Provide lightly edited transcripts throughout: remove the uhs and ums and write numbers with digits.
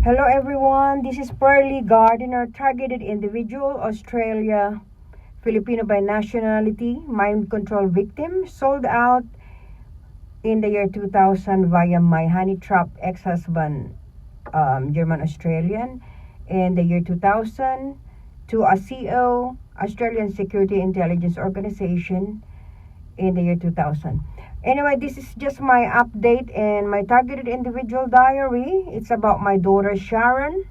Hello everyone, this is Pearly Gardiner, targeted individual, Australia, Filipino by nationality, mind control victim, sold out in the year 2000 via my honey trap ex-husband, German Australian, in the year 2000 to Asio, Australian Security Intelligence Organization, in the year 2000. Anyway, this is just my update and my targeted individual diary. It's about my daughter Sharon.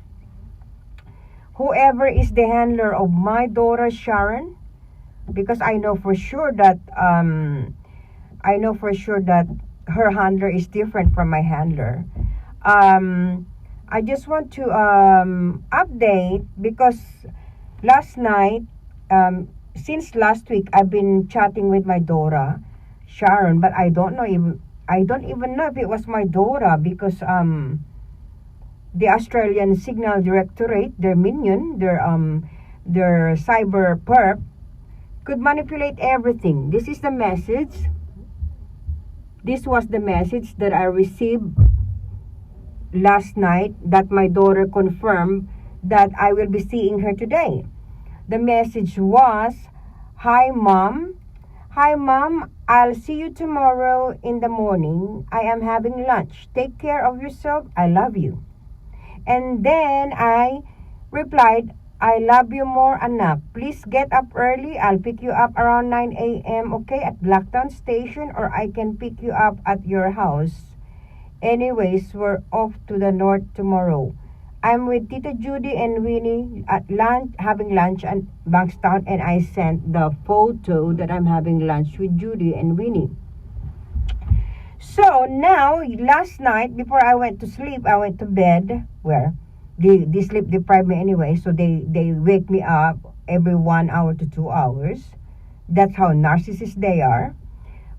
Whoever is the handler of my daughter Sharon, because I know for sure that her handler is different from my handler. I just want to update because last night, since last week, I've been chatting with my daughter Sharon, but I don't even know if it was my daughter because the Australian Signal Directorate, their minion, their cyber perp, could manipulate everything. This is the message. This was the message that I received last night that my daughter confirmed that I will be seeing her today. The message was, Hi mom, I'll see you tomorrow in the morning. I am having lunch. Take care of yourself. I love you. And then I replied, I love you more, anak. Please get up early. I'll pick you up around 9 a.m., okay, at Blacktown Station, or I can pick you up at your house. Anyways, we're off to the north tomorrow. I'm with Tita Judy and Winnie at lunch, having lunch at Bankstown, and I sent the photo that I'm having lunch with Judy and Winnie. So now, last night, before I went to sleep, I went to bed, where they sleep deprive me anyway, so they wake me up every 1 hour to 2 hours. That's how narcissists they are,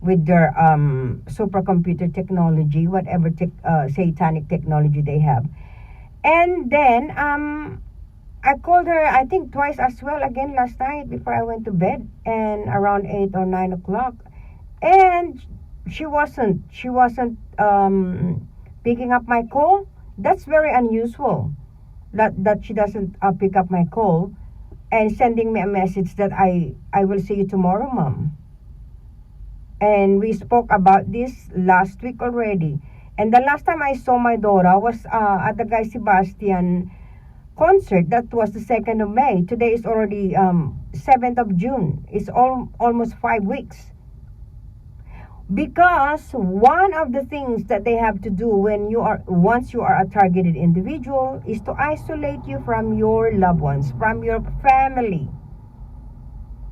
with their supercomputer technology, whatever satanic technology they have. And then I called her, I think twice as well again last night before I went to bed, and around 8 or 9 o'clock, and she wasn't picking up my call. That's very unusual that she doesn't pick up my call and sending me a message that I will see you tomorrow, mom. And we spoke about this last week already. And the last time I saw my daughter was at the Guy Sebastian concert. That was the 2nd of May. Today is already 7th of June. It's almost 5 weeks. Because one of the things that they have to do once you are a targeted individual is to isolate you from your loved ones, from your family.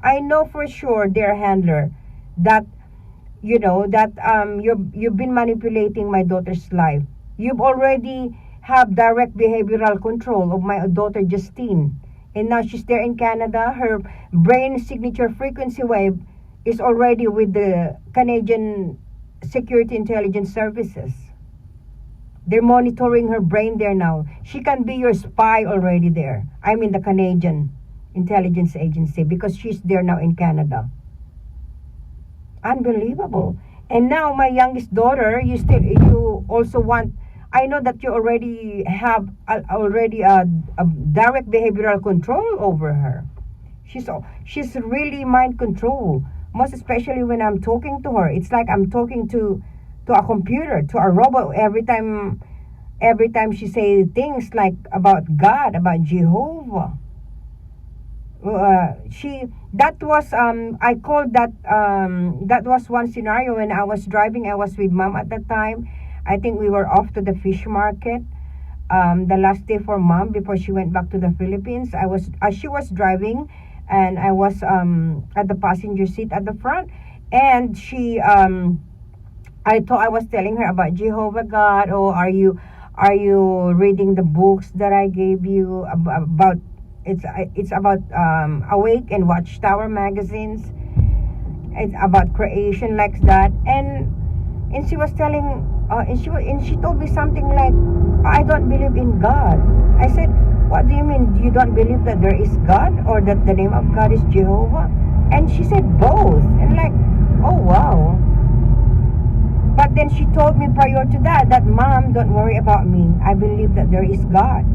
I know for sure their handler that you've been manipulating my daughter's life. You've already have direct behavioral control of my daughter Justine. And now she's there in Canada. Her brain signature frequency wave is already with the Canadian Security Intelligence Services. They're monitoring her brain there now. She can be your spy already there. I mean the Canadian Intelligence Agency, because she's there now in Canada. Unbelievable. And now my youngest daughter, you also want, I know that you already have a direct behavioral control over her. She's really mind control, most especially when I'm talking to her. It's like I'm talking to a computer, to a robot. Every time she says things like about God, about Jehovah. I called that was one scenario when I was driving. I was with mom at that time. I think we were off to the fish market the last day for mom before she went back to the Philippines. She was driving, and I was at the passenger seat at the front, and she I was telling her about Jehovah God. Oh, are you reading the books that I gave you about? It's about Awake and Watchtower magazines. It's about creation like that, and she was telling and she told me something like, I don't believe in God. I said, what do you mean you don't believe that there is God, or that the name of God is Jehovah? And she said both. And like, oh wow. But But then she told me prior to that, Mom, don't worry about me. I believe that there is God.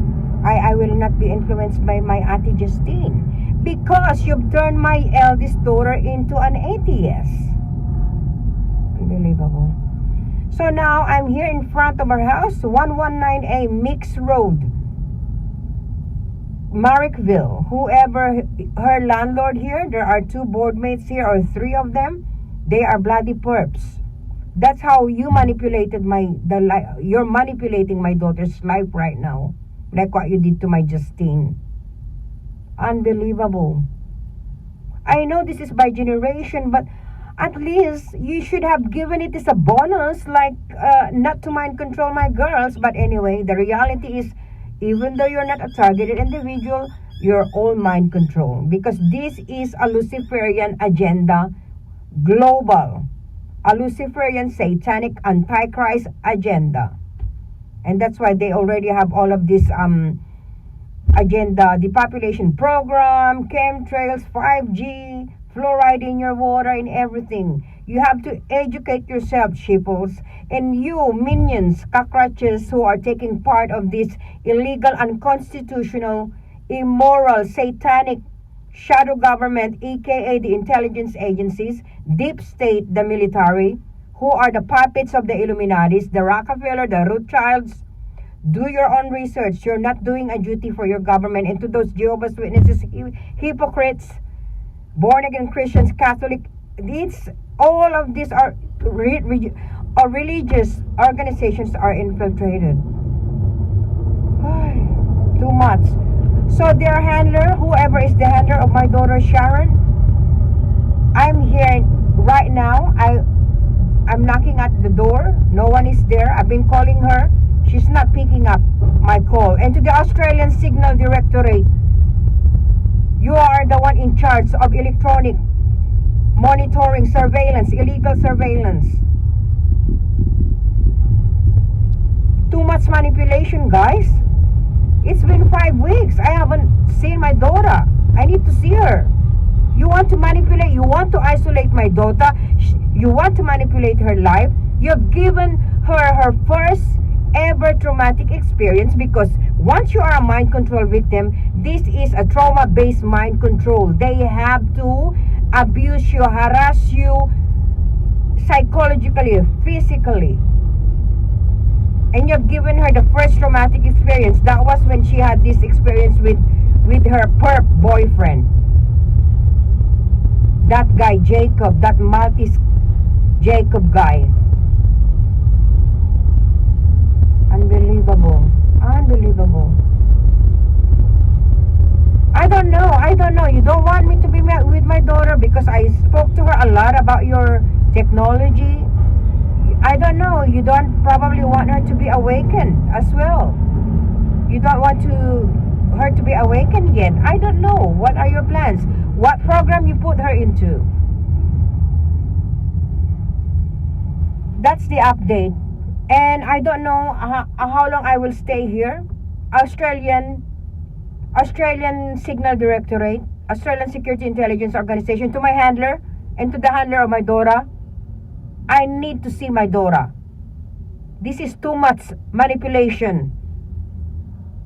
I will not be influenced by my Auntie Justine. Because you've turned my eldest daughter into an atheist. Unbelievable. So now I'm here in front of our house, 119A Mix Road, Marrickville. Whoever her landlord here, there are 2 board mates here, or 3 of them. They are bloody perps. That's how you manipulated you're manipulating my daughter's life right now, like what you did to my Justine. Unbelievable. I know this is by generation, but at least you should have given it as a bonus, like not to mind control my girls. But anyway, the reality is, even though you're not a targeted individual, you're all mind control, because this is a Luciferian agenda, global, a Luciferian satanic antichrist agenda. And that's why they already have all of this agenda, depopulation program, chemtrails, 5G, fluoride in your water, and everything. You have to educate yourself, sheeples, and you minions, cockroaches, who are taking part of this illegal, unconstitutional, immoral, satanic shadow government, aka the intelligence agencies, deep state, the military, who are the puppets of the Illuminatis, the Rockefeller, the Rothschilds. Do your own research. You're not doing a duty for your government. And to those Jehovah's Witnesses, hypocrites, born-again Christians, Catholic, all of these are religious organizations are infiltrated. Too much. So their handler, whoever is the handler of my daughter Sharon, I'm here right now. I'm knocking at the door. No one is there. I've been calling her. She's not picking up my call. And to the Australian Signal Directorate, you are the one in charge of electronic monitoring, surveillance, illegal surveillance. Too much manipulation, guys. It's been 5 weeks. I haven't seen my daughter. I need to see her. You want to manipulate. You want to isolate my daughter. You want to manipulate her life. You've given her her first ever traumatic experience, because once you are a mind control victim, this is a trauma-based mind control. They have to abuse you, harass you psychologically, physically. And you've given her the first traumatic experience. That was when she had this experience with her perp boyfriend. That guy, Jacob, that Maltese Jacob guy. Unbelievable. Unbelievable. I don't know. You don't want me to be met with my daughter because I spoke to her a lot about your technology. I don't know. You don't probably want her to be awakened as well. You don't want her to be awakened yet. I don't know. What are your plans? What program you put her into? That's the update. And I don't know how long I will stay here. Australian Signal Directorate, Australian Security Intelligence Organization, to my handler and to the handler of my daughter. I need to see my daughter. This is too much manipulation.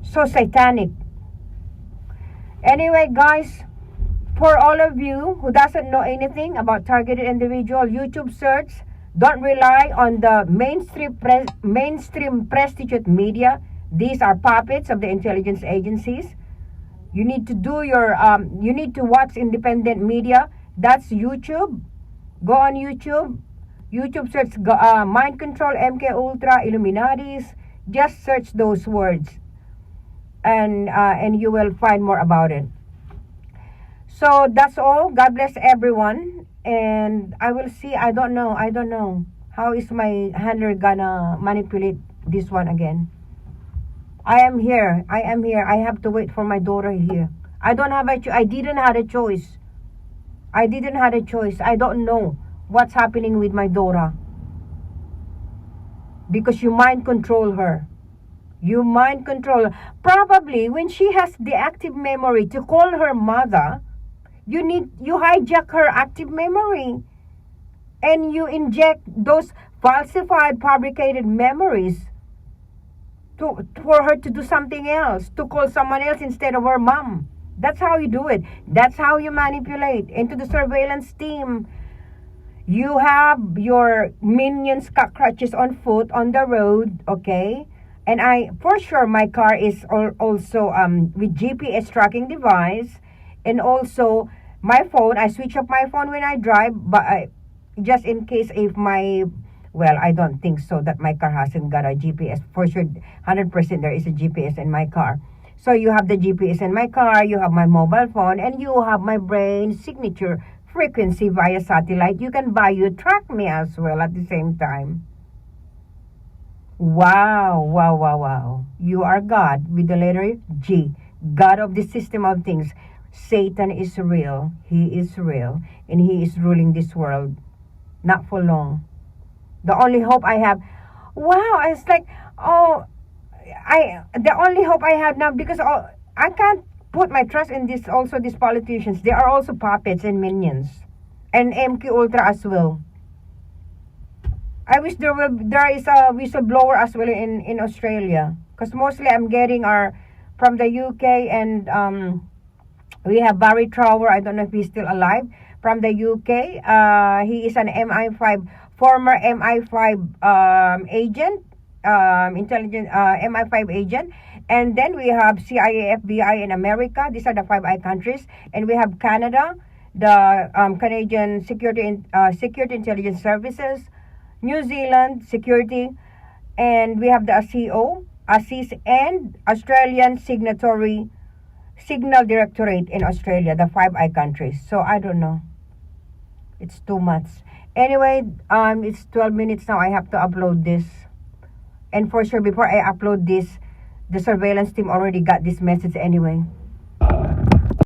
So satanic. Anyway, guys, for all of you who doesn't know anything about targeted individual, YouTube search. Don't rely on the mainstream prostitute media. These are puppets of the intelligence agencies. You need to do you need to watch independent media. That's YouTube. Go on YouTube. YouTube search mind control, MK Ultra, Illuminatis. Just search those words, and you will find more about it. So that's all. God bless everyone. And I will see. I don't know. How is my handler gonna manipulate this one again? I am here. I have to wait for my daughter here. I didn't have a choice. I don't know what's happening with my daughter. Because you mind control her. Probably when she has the active memory to call her mother, you hijack her active memory and you inject those falsified, fabricated memories for her to do something else, to call someone else instead of her mom. That's how you do it. That's how you manipulate. Into the surveillance team, you have your minions, cockroaches on foot on the road, okay? And for sure, my car is also with GPS tracking device, and also my phone. I switch off my phone when I drive, but just in case if well, I don't think so that my car hasn't got a GPS. For sure, 100% there is a GPS in my car. So you have the GPS in my car, you have my mobile phone, and you have my brain signature frequency via satellite. You can track me as well at the same time. Wow, wow, wow, wow. You are God with the letter G. God of the system of things. Satan is real. He is real. And he is ruling this world. Not for long. The only hope I have. Wow, it's like, the only hope I have now, because I can't put my trust in these politicians. They are also puppets and minions. And MK Ultra as well. I wish there is a whistleblower as well in Australia, because mostly I'm getting from the UK, and we have Barry Trower. I don't know if he's still alive, from the UK. He is an former MI5 agent, intelligent MI5 agent. And then we have CIA, FBI in America. These are the Five Eye countries. And we have Canada, the Canadian Security Intelligence Services, New Zealand Security, and we have the Asio, ASIS, and Australian Signal Directorate in Australia, the Five Eye countries. So I don't know. It's too much. Anyway, it's 12 minutes now. I have to upload this. And for sure, before I upload this, the surveillance team already got this message anyway.